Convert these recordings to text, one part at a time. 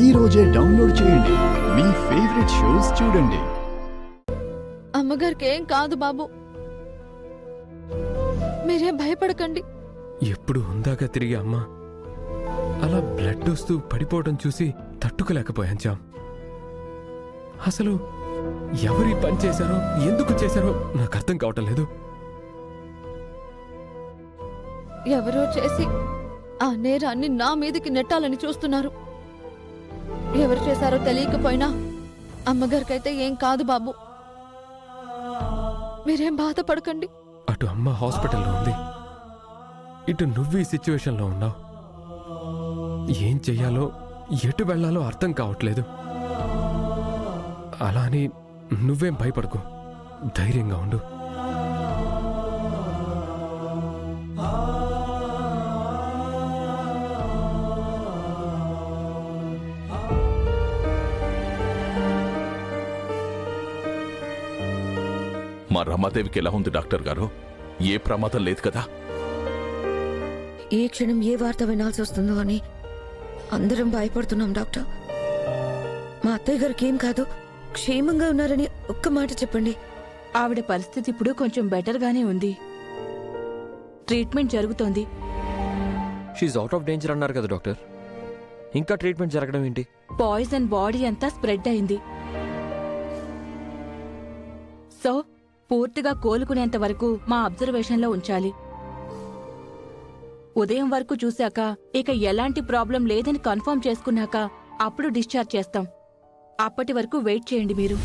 ఈ రోజే డౌన్లోడ్ చేయండి. మీ ఫేవరెట్ షోస్ చూడండి. అమ్మగారికి ఏం కాదు బాబు, మీరేం భయపడకండి. ఎప్పుడు ఉందాక తిరిగి అమ్మ అలా బ్లడ్ వస్తూ పడిపోవడం చూసి తట్టుకోలేకపోయాం చాం. అసలు ఎవరి పని చేశారో ఎందుకు చేశారో నాకు అర్థం కావటం లేదు. ఎవరో చేసి ఆ నేరాన్ని నా మీదకి నెట్టాలని చూస్తున్నారు. ఎవరు చేశారో తెలియకపోయినా అమ్మగారికైతే ఏం కాదు బాబు, మీరేం బాధపడకండి. అటు అమ్మ హాస్పిటల్లో ఉంది, ఇటు నువ్వు ఈ సిచ్యువేషన్లో ఉన్నావు. ఏం చెయ్యాలో ఎటు వెళ్లాలో అర్థం కావట్లేదు. అలా అని నువ్వేం భయపడకు, ధైర్యంగా ఉండు. మా రమాదేవికి ఎలా ఉంది డాక్టర్ గారు? ఏ ప్రమాదం లేదు కదా? ఏ క్షణం ఏ వార్త వినాల్సి వస్తుందో అని అందరం భయపడుతున్నాం డాక్టర్. మా అత్తయ్య గారికి ఏం కాదు, క్షేమంగా ఉన్నారని ఒక్క మాట చెప్పండి. ఆవిడ పరిస్థితి ఇప్పుడు కొంచెం బెటర్గానే ఉంది. ట్రీట్మెంట్ జరుగుతోంది. షీఈ్ అవుట్ ఆఫ్ డేంజర్ అన్నారు కదా డాక్టర్, ఇంకా ట్రీట్మెంట్ జరగడం ఏంటి? పాయిజన్ బాడీ అంతా స్ప్రెడ్ అయింది. సో పూర్తిగా కోలుకునేంత వరకు మా అబ్జర్వేషన్లో ఉంచాలి. ఉదయం వరకు చూశాక ఇక ఎలాంటి ప్రాబ్లం లేదని కన్ఫర్మ్ చేసుకున్నాక అప్పుడు డిశ్చార్జ్ చేస్తాం. అప్పటి వరకు వెయిట్ చేయండి మీరు.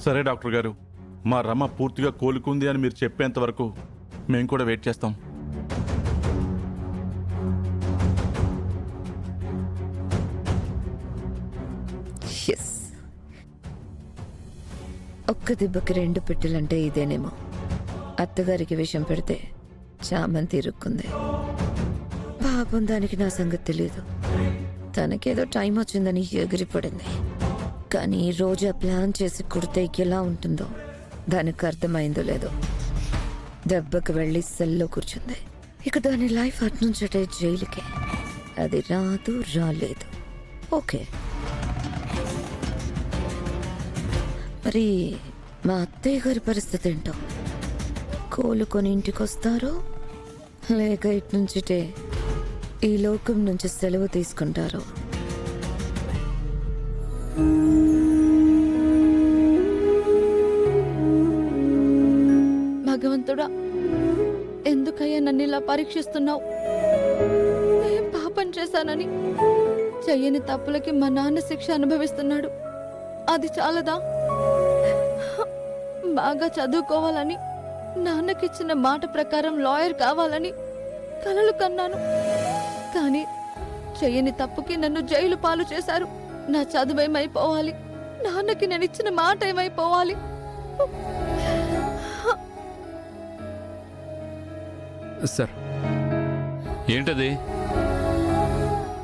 సరే డాక్టర్ గారు, మా రమ పూర్తిగా కోలుకుంది అని మీరు చెప్పేంత వరకు మేము కూడా వెయిట్ చేస్తాం. ఒక్క దెబ్బకి రెండు పెట్టెలంటే ఇదేనేమో. అత్తగారికి విషం పెడితే చామంతి ఇరుక్కుంది. పాపం దానికి నా సంగతి తెలీదు. తనకేదో టైం వచ్చిందని ఎగిరిపడింది. కానీ ఈ రోజు ప్లాన్ చేసి కుడితే ఎలా ఉంటుందో దానికి అర్థమైందో లేదో. దెబ్బకి వెళ్ళి సెల్లో కూర్చుంది. ఇక దాని లైఫ్ అట్నుంచటే జైలుకే. అది రాదు, రాలేదు. ఓకే, మరి మా అత్తయ్య గారి పరిస్థితి ఏంటో? కోలుకొని ఇంటికొస్తారో లేక ఇట్నుంచిటే ఈ లోకం నుంచి సెలవు తీసుకుంటారో? భగవంతుడా, ఎందుకయ్యా నన్ను ఇలా పరీక్షిస్తున్నావు? ఏం పాపం చేశానని? చెయ్యని తప్పులకి మా నాన్న శిక్ష అనుభవిస్తున్నాడు. అది చాలదా? బాగా చదువుకోవాలని, నాన్నకిచ్చిన మాట ప్రకారం లాయర్ కావాలని కలలు కన్నాను. కానీ చెయ్యని తప్పుకి నన్ను జైలు పాలు చేశారు. నా చదువేమైపోవాలి? నాన్నకి నేను ఇచ్చిన మాట ఏమైపోవాలి? సార్, ఏంటది?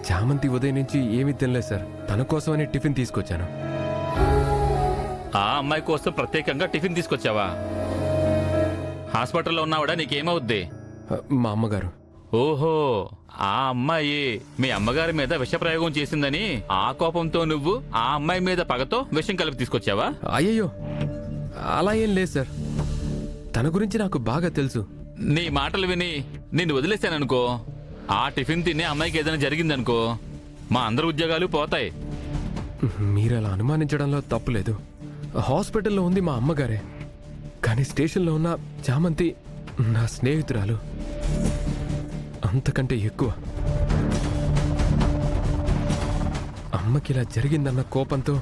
చామంతి ఉదయం నుంచి ఏమీ తినలేదు సార్. తన కోసమని టిఫిన్ తీసుకొచ్చాను. ఆ అమ్మాయి కోసం ప్రత్యేకంగా టిఫిన్ తీసుకొచ్చావా? హాస్పిటల్లో ఉన్నావాడా? నీకేమవుద్ది? మా అమ్మగారు. ఓహో, ఆ అమ్మాయి మీ అమ్మగారి మీద విషప్రయోగం చేసిందని ఆ కోపంతో నువ్వు ఆ అమ్మాయి మీద పగతో విషం కలిపి తీసుకొచ్చావా? అయ్యయ్యో, అలా ఏం లేదు సార్. తన గురించి నాకు బాగా తెలుసు. నీ మాటలు విని నిన్ను వదిలేశాననుకో, ఆ టిఫిన్ తినే అమ్మాయికి ఏదైనా జరిగిందనుకో, మా అందరి ఉద్యోగాలు పోతాయి. మీరు అలా అనుమానించడంలో తప్పులేదు. హాస్పిటల్లో ఉంది మా అమ్మగారే, కానీ స్టేషన్లో ఉన్న చామంతి నా స్నేహితురాలు. అంతకంటే ఎక్కువ. అమ్మకి ఇలా జరిగిందన్న కోపంతో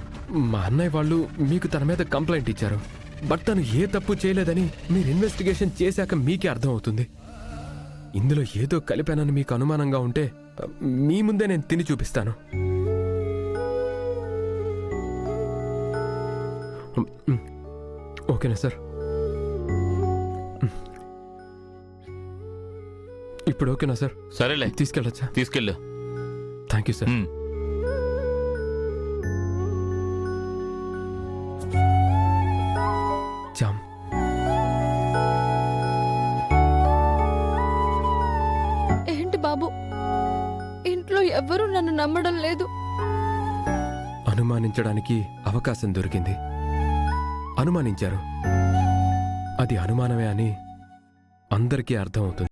మా అన్నయ్య వాళ్ళు మీకు తన మీద కంప్లైంట్ ఇచ్చారు. బట్ తను ఏ తప్పు చేయలేదని మీరు ఇన్వెస్టిగేషన్ చేశాక మీకే అర్థమవుతుంది. ఇందులో ఏదో కలిపానని మీకు అనుమానంగా ఉంటే మీ ముందే నేను తిని చూపిస్తాను. ఓకేనా సార్? ఇప్పుడు ఓకేనా సార్? సరేలే, తీసుకెళ్ళొచ్చా? తీసుకెళ్ళు. Thank you sir. జామ్, ఏంటి బాబు, ఇంట్లో ఎవ్వరూ నన్ను నమ్మడం లేదు. అనుమానించడానికి అవకాశం దొరికింది. అనుమానించారు. అది అనుమానమే అని అందరికీ అర్థమవుతుంది.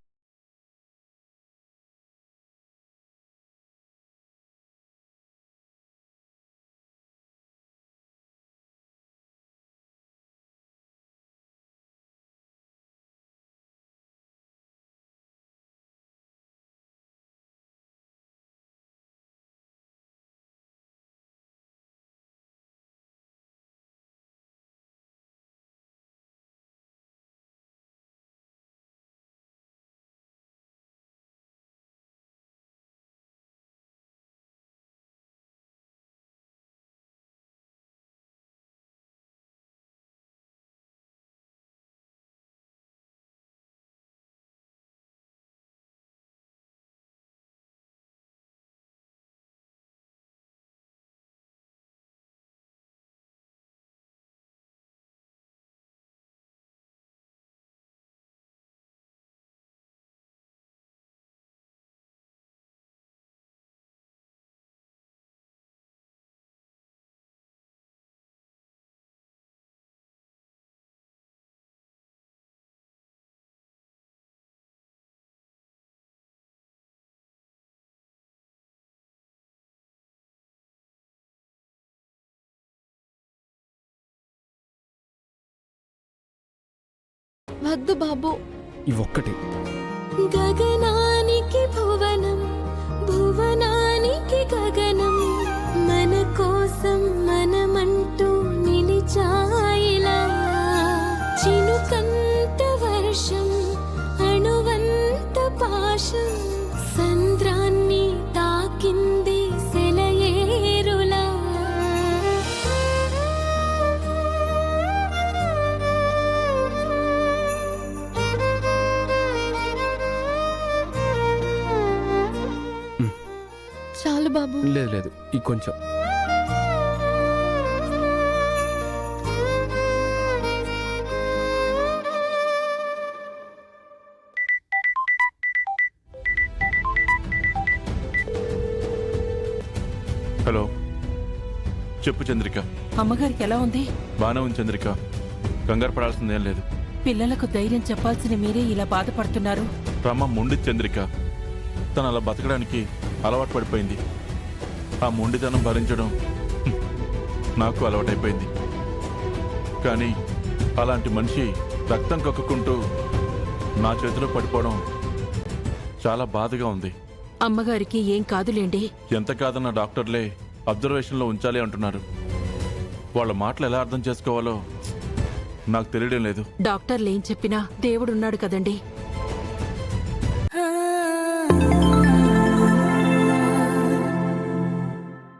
వద్దు బాబు. ఇవొక్కటి గగనానికి భువనం, భువనానికి గగనం, మన కోసం మనమంటూ నిలిచాయిలా. చినుకంత వర్షం, అణువంత పాశం, సంద్రాన్ని తాకింది సెలయేరులా. చాలు బాబు. లేదు లేదు, ఈ కొంచెం. హలో, చెప్పు చంద్రిక. అమ్మగారికి ఎలా ఉంది? బాగానే ఉంది చంద్రిక, కంగారు పడాల్సిందేం లేదు. పిల్లలకు ధైర్యం చెప్పాల్సిన మీరే ఇలా బాధపడుతున్నారు. రమ మొండి చంద్రిక, తను అలా బతకడానికి అలవాటు పడిపోయింది. ఆ మొండితనం భరించడం నాకు అలవాటైపోయింది. కానీ అలాంటి మనిషి రక్తం కక్కుకుంటూ నా చేతిలో పడిపోవడం చాలా బాధగా ఉంది. అమ్మగారికి ఏం కాదులేండి. ఎంత కాదన్న డాక్టర్లే అబ్జర్వేషన్లో ఉంచాలి అంటున్నారు. వాళ్ళ మాటలు ఎలా అర్థం చేసుకోవాలో నాకు తెలియడం లేదు. డాక్టర్లేం చెప్పినా దేవుడున్నాడు కదండి.